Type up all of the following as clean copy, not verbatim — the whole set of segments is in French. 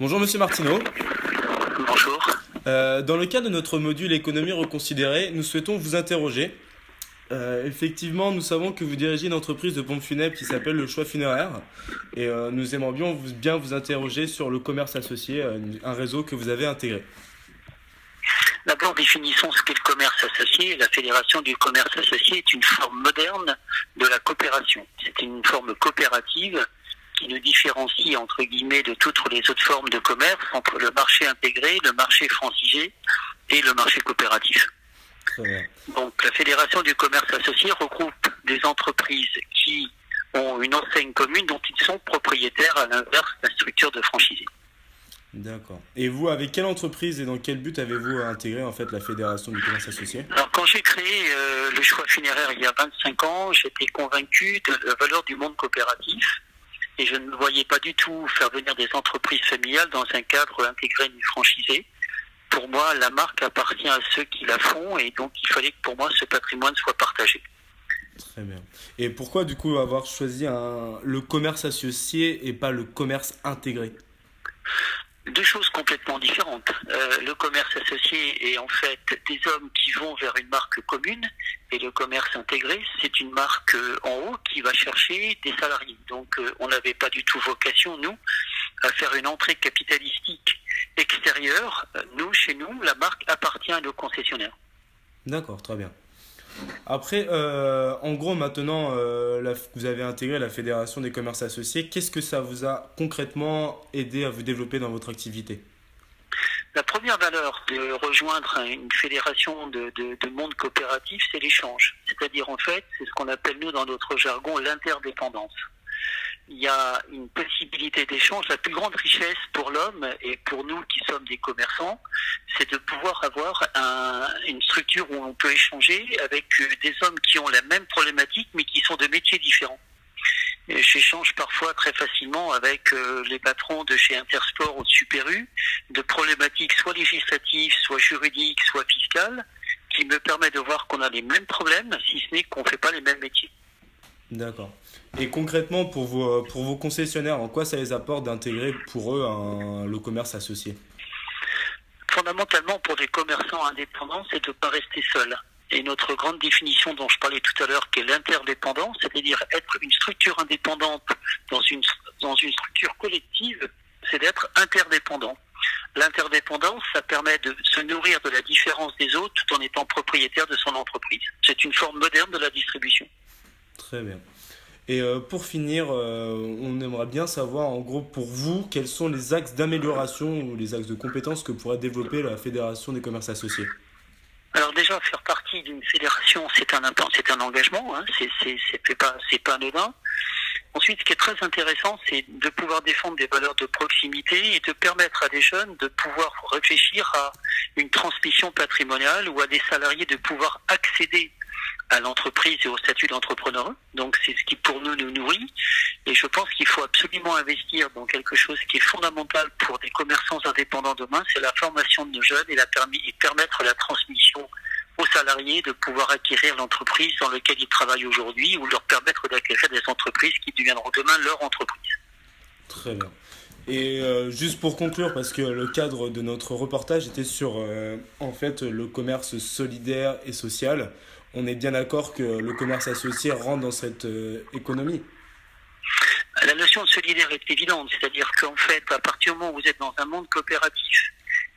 Bonjour Monsieur Martineau. Bonjour. Dans le cadre de notre module économie reconsidérée, nous souhaitons vous interroger. Effectivement, nous savons que vous dirigez une entreprise de pompes funèbres qui s'appelle Le Choix Funéraire et nous aimerions bien vous interroger sur le commerce associé, un réseau que vous avez intégré. D'abord, définissons ce qu'est le commerce associé. La Fédération du commerce associé est une forme moderne de la coopération. C'est une forme coopérative qui nous différencie, entre guillemets, de toutes les autres formes de commerce, entre le marché intégré, le marché franchisé et le marché coopératif. Très bien. Donc, la Fédération du commerce associé regroupe des entreprises qui ont une enseigne commune dont ils sont propriétaires, à l'inverse de la structure de franchisé. D'accord. Et vous, avec quelle entreprise et dans quel but avez-vous intégré en fait la Fédération du commerce associé? Alors, quand j'ai créé le choix funéraire il y a 25 ans, j'étais convaincu de la valeur du monde coopératif et je ne me voyais pas du tout faire venir des entreprises familiales dans un cadre intégré ni franchisé. Pour moi, la marque appartient à ceux qui la font et donc il fallait que pour moi ce patrimoine soit partagé. Très bien. Et pourquoi du coup avoir choisi le commerce associé et pas le commerce intégré? Deux choses complètement différentes. Le commerce associé est en fait des hommes qui vont vers une marque commune et le commerce intégré, c'est une marque en haut qui va chercher des salariés. Donc on n'avait pas du tout vocation, nous, à faire une entrée capitalistique extérieure. Nous, chez nous, la marque appartient à nos concessionnaires. D'accord, très bien. Après, en gros, maintenant, vous avez intégré la Fédération des commerces associés. Qu'est-ce que ça vous a concrètement aidé à vous développer dans votre activité? La première valeur de rejoindre une fédération de monde coopératif, c'est l'échange. C'est-à-dire, en fait, c'est ce qu'on appelle, nous, dans notre jargon, l'interdépendance. Il y a une possibilité d'échange. La plus grande richesse pour l'homme et pour nous qui sommes des commerçants, c'est de pouvoir avoir une structure où on peut échanger avec des hommes qui ont la même problématique mais qui sont de métiers différents. J'échange parfois très facilement avec les patrons de chez Intersport ou de Super U, de problématiques soit législatives, soit juridiques, soit fiscales, qui me permet de voir qu'on a les mêmes problèmes, si ce n'est qu'on ne fait pas les mêmes métiers. D'accord. Et concrètement, pour vos concessionnaires, en quoi ça les apporte d'intégrer pour eux le commerce associé? Fondamentalement, pour des commerçants indépendants, c'est de ne pas rester seul. Et notre grande définition dont je parlais tout à l'heure, qui est l'interdépendance, c'est-à-dire être une structure indépendante dans une structure collective, c'est d'être interdépendant. L'interdépendance, ça permet de se nourrir de la différence des autres tout en étant propriétaire de son entreprise. C'est une forme moderne de la distribution. Très bien. Et pour finir, on aimerait bien savoir, en gros, pour vous, quels sont les axes d'amélioration ou les axes de compétences que pourrait développer la Fédération des commerces associés? Alors déjà, faire partie d'une fédération, c'est un engagement, hein, c'est pas anodin. Ensuite, ce qui est très intéressant, c'est de pouvoir défendre des valeurs de proximité et de permettre à des jeunes de pouvoir réfléchir à une transmission patrimoniale ou à des salariés de pouvoir accéder à l'entreprise et au statut d'entrepreneur. Donc c'est ce qui pour nous nourrit. Et je pense qu'il faut absolument investir dans quelque chose qui est fondamental pour des commerçants indépendants demain, c'est la formation de nos jeunes et permettre la transmission aux salariés de pouvoir acquérir l'entreprise dans laquelle ils travaillent aujourd'hui ou leur permettre d'acquérir des entreprises qui deviendront demain leur entreprise. Très bien. Et juste pour conclure, parce que le cadre de notre reportage était sur en fait le commerce solidaire et social, on est bien d'accord que le commerce associé rentre dans cette économie. La notion de solidaire est évidente, c'est-à-dire qu'en fait, à partir du moment où vous êtes dans un monde coopératif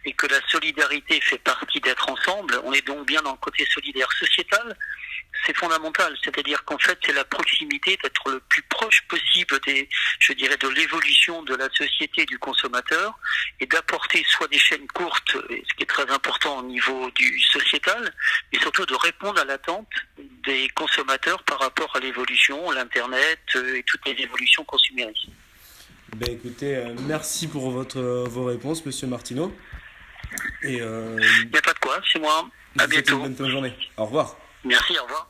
et que la solidarité fait partie d'être ensemble, on est donc bien dans le côté solidaire sociétal, c'est fondamental. C'est-à-dire qu'en fait, c'est la proximité d'être le plus proche possible de l'évolution de la société et du consommateur et d'apporter soit des chaînes courtes, ce qui est très important au niveau du sociétal, mais surtout de répondre à l'attente des consommateurs par rapport à l'évolution, l'Internet et toutes les évolutions consuméristes. Ben écoutez, merci pour vos réponses, Monsieur Martineau. Et Il n'y a pas de quoi, c'est moi. À je vous souhaite une bientôt. bonne fin de journée. Au revoir. Merci, au revoir.